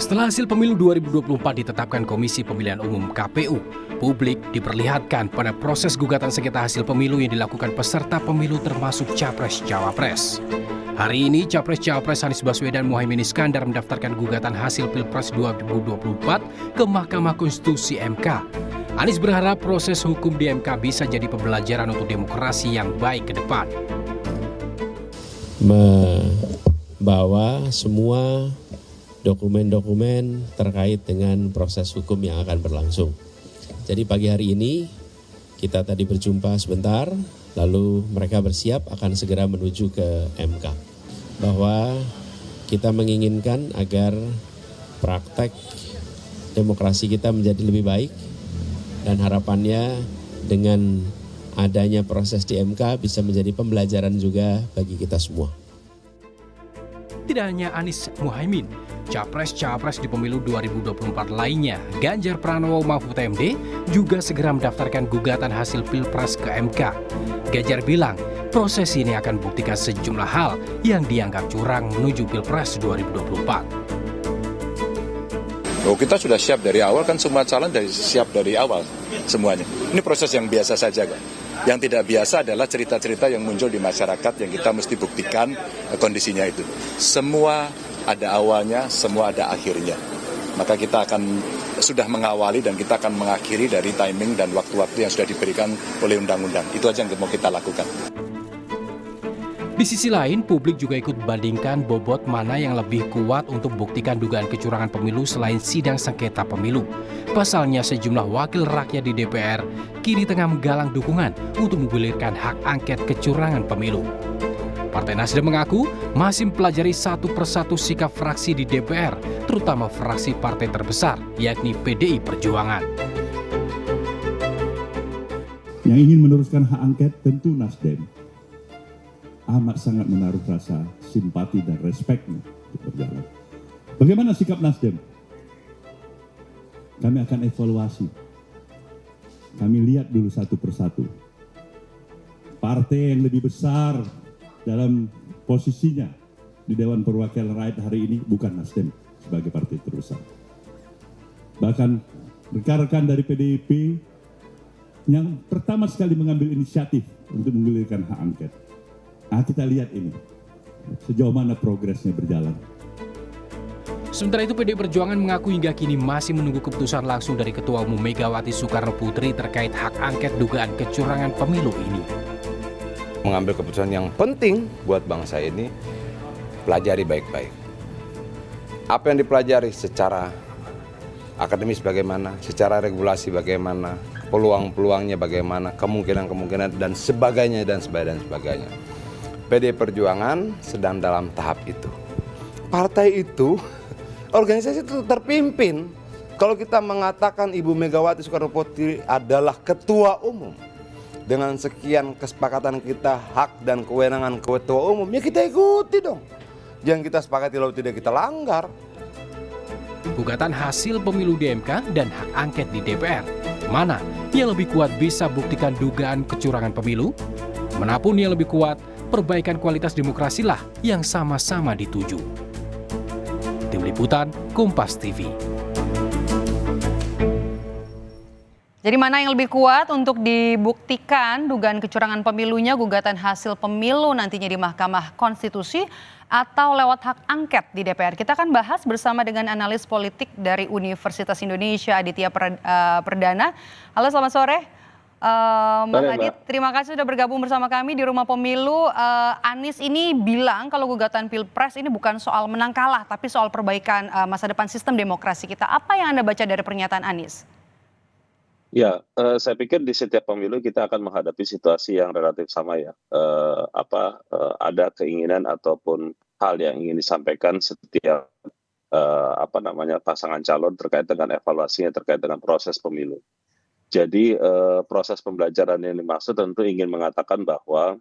Setelah hasil pemilu 2024 ditetapkan Komisi Pemilihan Umum (KPU), publik diperlihatkan pada proses gugatan sengketa hasil pemilu yang dilakukan peserta pemilu termasuk Capres-Cawapres. Hari ini, Capres-Cawapres Anies Baswedan Muhaimin Iskandar mendaftarkan gugatan hasil Pilpres 2024 ke Mahkamah Konstitusi (MK). Anies berharap proses hukum di MK bisa jadi pembelajaran untuk demokrasi yang baik ke depan. Membawa semua dokumen-dokumen terkait dengan proses hukum yang akan berlangsung. Jadi pagi hari ini kita tadi berjumpa sebentar, lalu mereka bersiap akan segera menuju ke MK. Bahwa kita menginginkan agar praktek demokrasi kita menjadi lebih baik dan harapannya dengan adanya proses di MK bisa menjadi pembelajaran juga bagi kita semua. Tidak hanya Anies Muhaimin, Capres-Cawapres di pemilu 2024 lainnya, Ganjar Pranowo Mahfud MD juga segera mendaftarkan gugatan hasil Pilpres ke MK. Ganjar bilang, proses ini akan buktikan sejumlah hal yang dianggap curang menuju Pilpres 2024. Oh, kita sudah siap dari awal, kan semua calon siap dari awal semuanya. Ini proses yang biasa saja kok. Yang tidak biasa adalah cerita-cerita yang muncul di masyarakat yang kita mesti buktikan kondisinya itu. Semua ada awalnya, semua ada akhirnya. Maka kita akan sudah mengawali dan kita akan mengakhiri dari timing dan waktu-waktu yang sudah diberikan oleh undang-undang. Itu aja yang mau kita lakukan. Di sisi lain, publik juga ikut bandingkan bobot mana yang lebih kuat untuk buktikan dugaan kecurangan pemilu selain sidang sengketa pemilu. Pasalnya, sejumlah wakil rakyat di DPR kini tengah menggalang dukungan untuk menggulirkan hak angket kecurangan pemilu. Partai Nasdem mengaku masih mempelajari satu persatu sikap fraksi di DPR, terutama fraksi partai terbesar, yakni PDI Perjuangan. Yang ingin meneruskan hak angket tentu Nasdem amat sangat menaruh rasa simpati dan respeknya untuk berjalan. Bagaimana sikap Nasdem? Kami akan evaluasi. Kami lihat dulu satu persatu. Partai yang lebih besar dalam posisinya di Dewan Perwakilan Rakyat hari ini bukan Nasdem sebagai partai terbesar. Bahkan rekan-rekan dari PDIP yang pertama sekali mengambil inisiatif untuk menggulirkan hak angket. Nah, kita lihat ini, sejauh mana progresnya berjalan. Sementara itu, PDI Perjuangan mengaku hingga kini masih menunggu keputusan langsung dari Ketua Umum Megawati Soekarno Putri terkait hak angket dugaan kecurangan pemilu ini. Mengambil keputusan yang penting buat bangsa ini, pelajari baik-baik. Apa yang dipelajari secara akademis bagaimana, secara regulasi bagaimana, peluang-peluangnya bagaimana, kemungkinan-kemungkinan dan sebagainya dan sebagainya. PDI Perjuangan sedang dalam tahap itu. Partai itu, organisasi itu terpimpin. Kalau kita mengatakan Ibu Megawati Soekarno Putri adalah ketua umum, dengan sekian kesepakatan kita hak dan kewenangan ketua umum, ya kita ikuti dong. Yang kita sepakati lalu tidak kita langgar. Gugatan hasil pemilu di MK dan hak angket di DPR. Mana yang lebih kuat bisa buktikan dugaan kecurangan pemilu? Manapun yang lebih kuat, perbaikan kualitas demokrasilah yang sama-sama dituju. Tim Liputan, Kompas TV. Jadi mana yang lebih kuat untuk dibuktikan dugaan kecurangan pemilunya, gugatan hasil pemilu nantinya di Mahkamah Konstitusi atau lewat hak angket di DPR? Kita akan bahas bersama dengan analis politik dari Universitas Indonesia, Aditya Perdana. Halo, selamat sore. Mbak Adit, terima kasih sudah bergabung bersama kami di Rumah Pemilu. Anies ini bilang kalau gugatan Pilpres ini bukan soal menang kalah, tapi soal perbaikan masa depan sistem demokrasi kita. Apa yang Anda baca dari pernyataan Anies? Ya, saya pikir di setiap pemilu kita akan menghadapi situasi yang relatif sama ya. Ada keinginan ataupun hal yang ingin disampaikan setiap pasangan calon terkait dengan evaluasinya terkait dengan proses pemilu. Jadi proses pembelajaran yang dimaksud tentu ingin mengatakan bahwa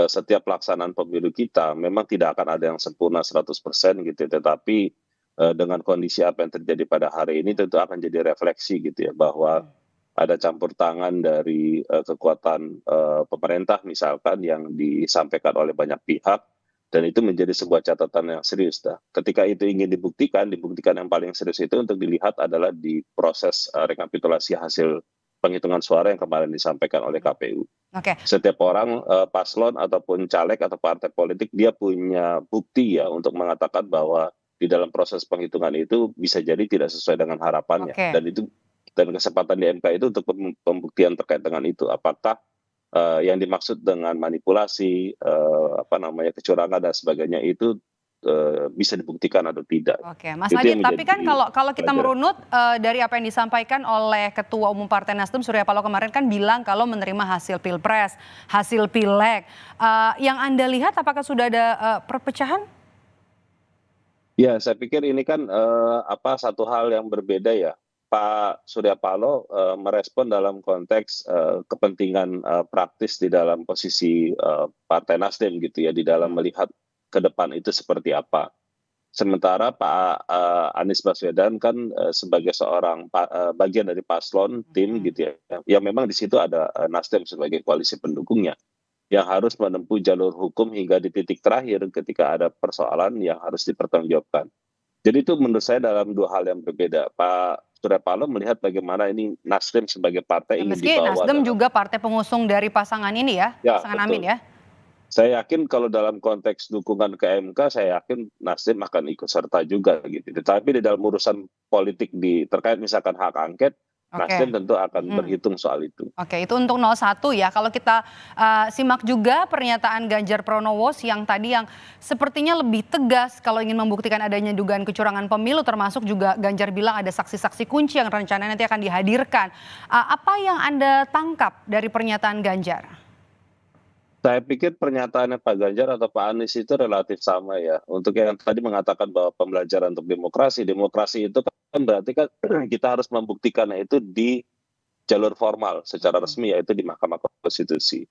setiap pelaksanaan pemilu kita memang tidak akan ada yang sempurna 100% gitu, tetapi dengan kondisi apa yang terjadi pada hari ini tentu akan jadi refleksi gitu ya, bahwa ada campur tangan dari kekuatan pemerintah misalkan yang disampaikan oleh banyak pihak Dan itu menjadi sebuah catatan yang serius. Nah, ketika itu ingin dibuktikan yang paling serius itu untuk dilihat adalah di proses rekapitulasi hasil penghitungan suara yang kemarin disampaikan oleh KPU. Oke. Setiap orang, paslon ataupun caleg atau partai politik, dia punya bukti ya untuk mengatakan bahwa di dalam proses penghitungan itu bisa jadi tidak sesuai dengan harapannya. Oke. Dan kesempatan di MK itu untuk pembuktian terkait dengan itu. Apakah yang dimaksud dengan manipulasi, kecurangan dan sebagainya itu bisa dibuktikan atau tidak. Oke, Mas Itu Adit, yang tapi kan menjadi kalau kita pelajaran. merunut dari apa yang disampaikan oleh Ketua Umum Partai Nasdem Surya Paloh kemarin kan bilang kalau menerima hasil Pilpres, hasil Pileg, yang Anda lihat apakah sudah ada perpecahan? Ya, saya pikir ini kan satu hal yang berbeda ya. Pak Surya Paloh merespon dalam konteks kepentingan praktis di dalam posisi Partai Nasdem gitu ya, di dalam melihat ke depan itu seperti apa. Sementara Pak Anies Baswedan kan sebagai seorang bagian dari paslon tim gitu ya, yang memang di situ ada Nasdem sebagai koalisi pendukungnya, yang harus menempuh jalur hukum hingga di titik terakhir ketika ada persoalan yang harus dipertanggungjawabkan. Jadi itu menurut saya dalam dua hal yang berbeda. Pak Surya Paloh melihat bagaimana ini Nasdem sebagai partai ingin Meski dibawa Nasdem dalam. juga partai pengusung dari pasangan ini ya, Ya, pasangan betul. Amin ya. Saya yakin kalau dalam konteks dukungan ke MK, saya yakin Nasdem akan ikut serta juga gitu. Tetapi di dalam urusan politik terkait misalkan hak angket, Oke. Nasdem tentu akan berhitung soal itu. Oke, itu untuk 01 ya. Kalau kita simak juga pernyataan Ganjar Pranowo siang tadi yang sepertinya lebih tegas kalau ingin membuktikan adanya dugaan kecurangan pemilu, termasuk juga Ganjar bilang ada saksi-saksi kunci yang rencananya nanti akan dihadirkan. Apa yang Anda tangkap dari pernyataan Ganjar? Saya pikir pernyataannya Pak Ganjar atau Pak Anies itu relatif sama ya. Untuk yang tadi mengatakan bahwa pembelajaran untuk demokrasi itu kan berarti kan kita harus membuktikannya itu di jalur formal secara resmi, yaitu di Mahkamah Konstitusi.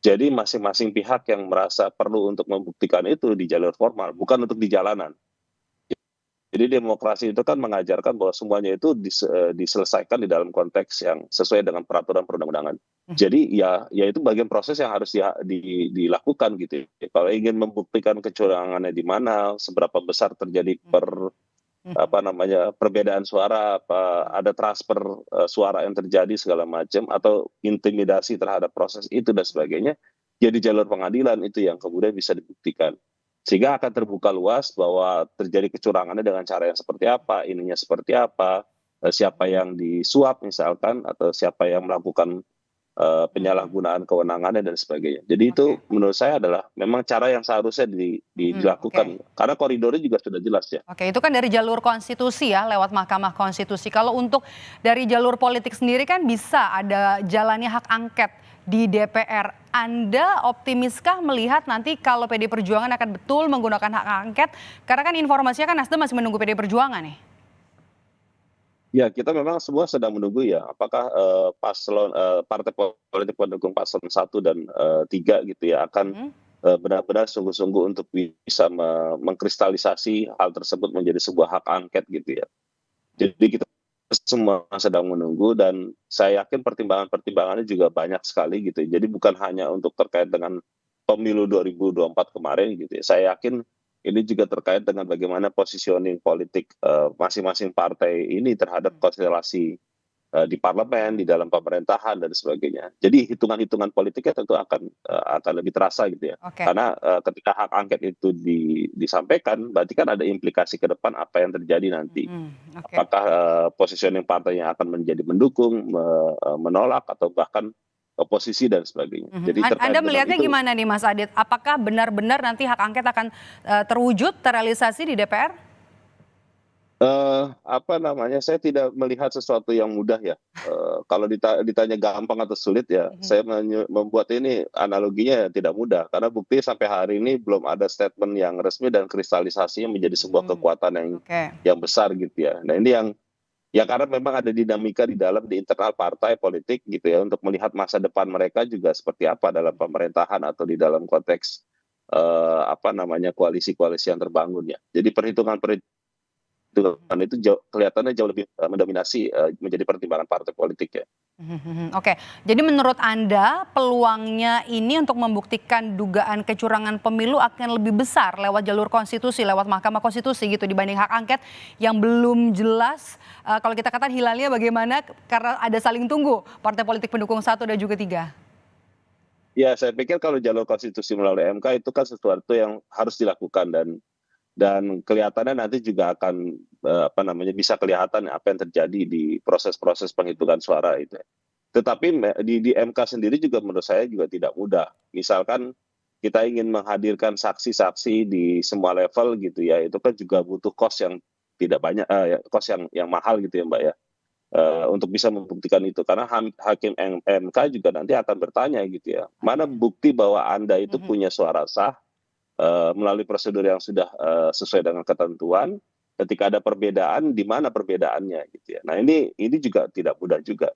Jadi masing-masing pihak yang merasa perlu untuk membuktikan itu di jalur formal, bukan untuk di jalanan. Jadi demokrasi itu kan mengajarkan bahwa semuanya itu diselesaikan di dalam konteks yang sesuai dengan peraturan perundang-undangan. Jadi ya itu bagian proses yang harus dilakukan gitu. Kalau ingin membuktikan kecurangannya di mana, seberapa besar terjadi perbedaan suara, ada transfer suara yang terjadi segala macam, atau intimidasi terhadap proses itu dan sebagainya, jadi jalur pengadilan itu yang kemudian bisa dibuktikan. Sehingga akan terbuka luas bahwa terjadi kecurangannya dengan cara yang seperti apa, ininya seperti apa, siapa yang disuap misalkan, atau siapa yang melakukan penyalahgunaan kewenangannya dan sebagainya. Jadi itu menurut saya adalah memang cara yang seharusnya dilakukan. Karena koridornya juga sudah jelas ya. Oke, itu kan dari jalur konstitusi ya, lewat Mahkamah Konstitusi. Kalau untuk dari jalur politik sendiri kan bisa ada jalannya hak angket di DPR. Anda optimiskah melihat nanti kalau PD Perjuangan akan betul menggunakan hak angket? Karena kan informasinya kan Nasdem masih menunggu PD Perjuangan nih. Ya, kita memang semua sedang menunggu ya, apakah partai politik pendukung paslon 1 dan 3 gitu ya akan benar-benar sungguh-sungguh untuk bisa mengkristalisasi hal tersebut menjadi sebuah hak angket gitu ya. Jadi kita semua sedang menunggu, dan saya yakin pertimbangan-pertimbangannya juga banyak sekali gitu. Jadi bukan hanya untuk terkait dengan pemilu 2024 kemarin gitu ya. Saya yakin ini juga terkait dengan bagaimana positioning politik masing-masing partai ini terhadap konstelasi di parlemen, di dalam pemerintahan dan sebagainya. Jadi hitungan-hitungan politiknya tentu akan lebih terasa gitu ya. Karena ketika hak angket itu disampaikan, berarti kan ada implikasi ke depan apa yang terjadi nanti. Apakah positioning partainya akan menjadi mendukung, menolak, atau bahkan oposisi dan sebagainya. Jadi Anda melihatnya gimana nih Mas Adit? Apakah benar-benar nanti hak angket akan terwujud, terrealisasi di DPR? Saya tidak melihat sesuatu yang mudah ya. Kalau ditanya gampang atau sulit ya, saya membuat ini analoginya tidak mudah. Karena bukti sampai hari ini belum ada statement yang resmi dan kristalisasinya menjadi sebuah kekuatan yang besar gitu ya. Nah ini yang ya karena memang ada dinamika di internal partai politik gitu ya, untuk melihat masa depan mereka juga seperti apa dalam pemerintahan atau di dalam konteks koalisi-koalisi yang terbangun ya. Jadi perhitungan itu kelihatannya jauh lebih mendominasi menjadi pertimbangan partai politik ya. Oke, jadi menurut Anda peluangnya ini untuk membuktikan dugaan kecurangan pemilu akan lebih besar lewat jalur konstitusi, lewat Mahkamah Konstitusi gitu dibanding hak angket yang belum jelas. Kalau kita katakan hilalnya bagaimana karena ada saling tunggu partai politik pendukung 1 dan juga 3. Ya, saya pikir kalau jalur konstitusi melalui MK itu kan sesuatu yang harus dilakukan dan kelihatannya nanti juga akan bisa kelihatan apa yang terjadi di proses-proses penghitungan suara itu. Tetapi di MK sendiri juga menurut saya juga tidak mudah. Misalkan kita ingin menghadirkan saksi-saksi di semua level gitu ya, itu kan juga butuh kos yang tidak banyak, kos yang mahal gitu ya Mbak ya, untuk bisa membuktikan itu. Karena hakim MK juga nanti akan bertanya gitu ya, mana bukti bahwa Anda itu punya suara sah melalui prosedur yang sudah sesuai dengan ketentuan. Ketika ada perbedaan, di mana perbedaannya gitu ya. Nah ini juga tidak mudah juga.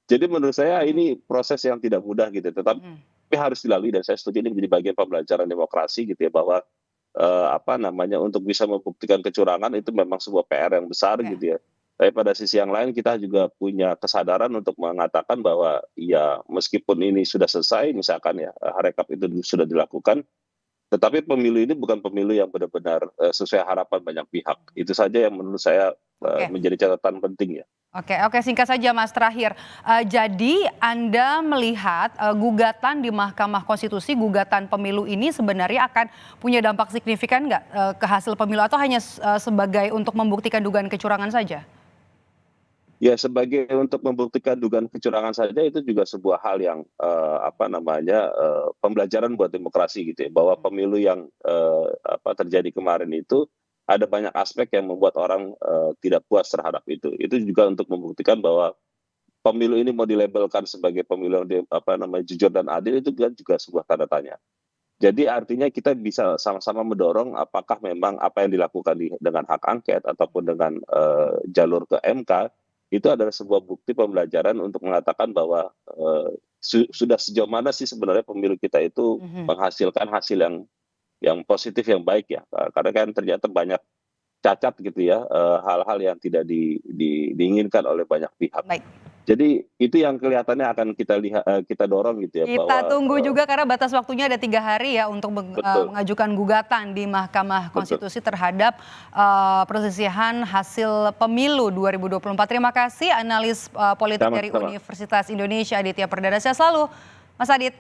Jadi menurut saya ini proses yang tidak mudah gitu, tetapi harus dilalui dan saya setuju ini menjadi bagian pembelajaran demokrasi gitu ya, bahwa untuk bisa membuktikan kecurangan itu memang sebuah PR yang besar gitu ya. Tapi pada sisi yang lain kita juga punya kesadaran untuk mengatakan bahwa ya meskipun ini sudah selesai misalkan ya rekap itu sudah dilakukan, tetapi pemilu ini bukan pemilu yang benar-benar sesuai harapan banyak pihak. Itu saja yang menurut saya menjadi catatan penting ya. Oke, singkat saja Mas terakhir. Jadi Anda melihat gugatan di Mahkamah Konstitusi, gugatan pemilu ini sebenarnya akan punya dampak signifikan nggak ke hasil pemilu atau hanya sebagai untuk membuktikan dugaan kecurangan saja? Ya, sebagai untuk membuktikan dugaan kecurangan saja itu juga sebuah hal yang pembelajaran buat demokrasi gitu ya, bahwa pemilu yang terjadi kemarin itu ada banyak aspek yang membuat orang tidak puas terhadap itu. Itu juga untuk membuktikan bahwa pemilu ini mau dilabelkan sebagai pemilu yang jujur dan adil itu juga sebuah tanda tanya. Jadi artinya kita bisa sama-sama mendorong apakah memang apa yang dilakukan dengan hak angket ataupun dengan jalur ke MK itu adalah sebuah bukti pembelajaran untuk mengatakan bahwa sudah sejauh mana sih sebenarnya pemilu kita itu menghasilkan hasil yang positif, yang baik ya. Karena kan ternyata banyak cacat gitu ya, hal-hal yang tidak diinginkan oleh banyak pihak. Baik. Jadi itu yang kelihatannya akan kita dorong gitu ya. Kita tunggu juga karena batas waktunya ada 3 hari ya untuk mengajukan gugatan di Mahkamah Konstitusi terhadap perselisihan hasil pemilu 2024. Terima kasih analis politik dari Universitas Indonesia Aditya Perdana. Sehat selalu Mas Adit.